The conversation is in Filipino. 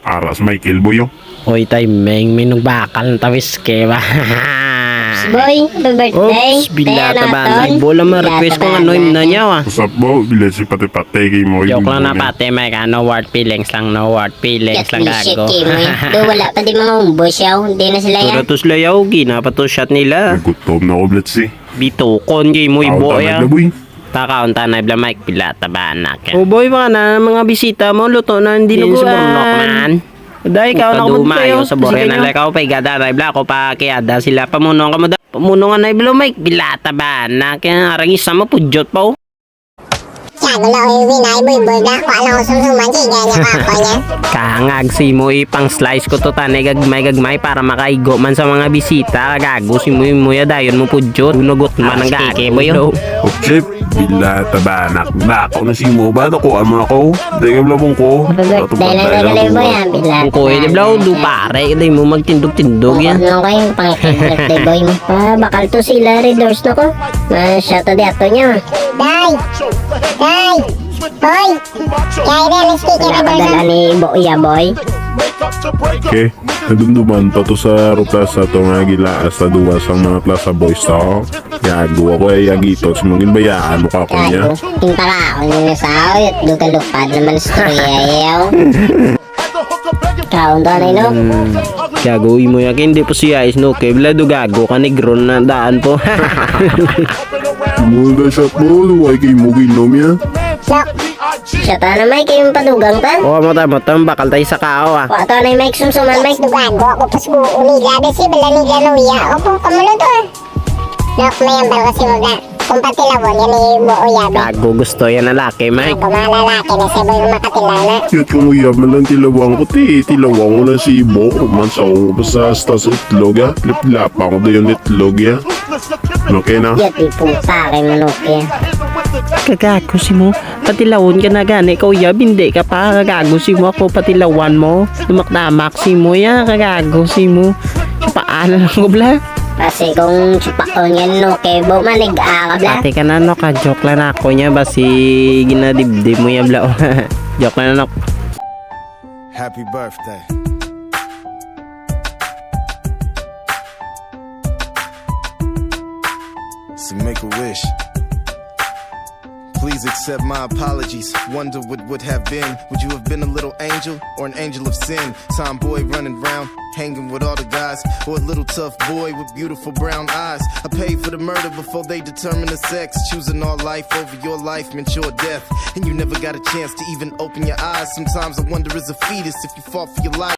Aras Michael Boyo. Oy tay meng minong bakal ng tawis ke ba. Boy, happy birthday. Oops, bilata ba? Ay, bola ma-request ko nga noim na niya What's up mo? Bilan si pati-pati kay mo. Joke lang na pati, may ka, no word feelings lang, no word feelings lang gago. Do wala pa di mga umbo siya, hindi na sila yan. Turatos layaw, ginapato shot nila. Nagutom na ako, Bletsi. Bitukon kay mo ibo ya. boy. Takaunta na ibla Mike, pilata ba anak yan. Oh boy, mga na, mga bisita mo, luto na hindi luguan. Dahil ikaw na kumod kayo. Sa borya na lakaw pa, igada na ibla ako pa kiyada sila. Pamunong ka mo da. Pamunong ka na ibla Mike, bilata ba anak yan. Arangis na mo, pudyot pa oh. Siyago lang yung winay, boy, na. Kung alam ko sumsuman, siya niya ako niya. Kahangag si mo ipang slice ko to tanay gagmay para makaigo man sa mga bisita. Gago si mo ya dayon mo pudyot. Unugot man ang gake boy. Okay, bilata ba anak? Bakaw na si mo ba? Nakuha mo ako. Dahil ang labong ko. Dahil lang boy, yan, bila. Kung ko di blaw du pare, di mo magtindog-tindog yan. Ano kayo, pang-birthday boy mo. Bakal to sila, redoors na ko. Shot di ato niya. Day! Day! Boy! Kaya rin, sticker na padala ni Boya, boy. Okay, nadumduman pa to sa ruta sa ito nga gilaas sa duwas ang mga Plaza Boys to. Yago ako ay yagitos mungkin bayaan mo ka ko niya. Tinta ka ako nyo sa awit. Dugalupad naman story ayaw. Kaon to na ino. Gago mo yakin di po siya is no kebla do gago ka negron na daan po. Mula shot mo, luway kay mo ginom ya. Sak! Siya ta na Mike, yung padugang ta. Oo, matam bakal tayo sa kao ah. Wato na yung Mike, sumsuman Mike. Dugago ako pas mo uniga. Desi bala ni Ganuya. Opo, kamulo to ah. Nak may ambal kasi mo na. Kung patilawon, yan ni Boya. Gago gusto yan na laki Mike. Ako mga lalaki na siya boy makatilaw na. Cute kong uyab man lang tilawang ko tilawang ko na si Ibo. Man sa ako basta sa itlog ya. Liplapa ko na yung itlog ya. Okay na? Yati puta kay manok ya. Kagago si mo. Patilawon ka na gani ikaw yab. Hindi ka pa. Kagago si mo ako patilawan mo. Lumakdamak si mo ya. Kagago si mo. Paano lang ko bla? Kasi kung chupaon yan no, kay bo manig-a ka bla. Ate ka na no, ka-joke lang ako niya. Basi ginadibdib mo yan bla. Joke lang no. Happy birthday. So make a wish. Please accept my apologies. Wonder what would have been. Would you have been a little angel or an angel of sin? Tomboy running round, hanging with all the guys, or a little tough boy with beautiful brown eyes. I paid for the murder before they determined the sex. Choosing our life over your life meant your death, and you never got a chance to even open your eyes. Sometimes I wonder as a fetus if you fought for your life.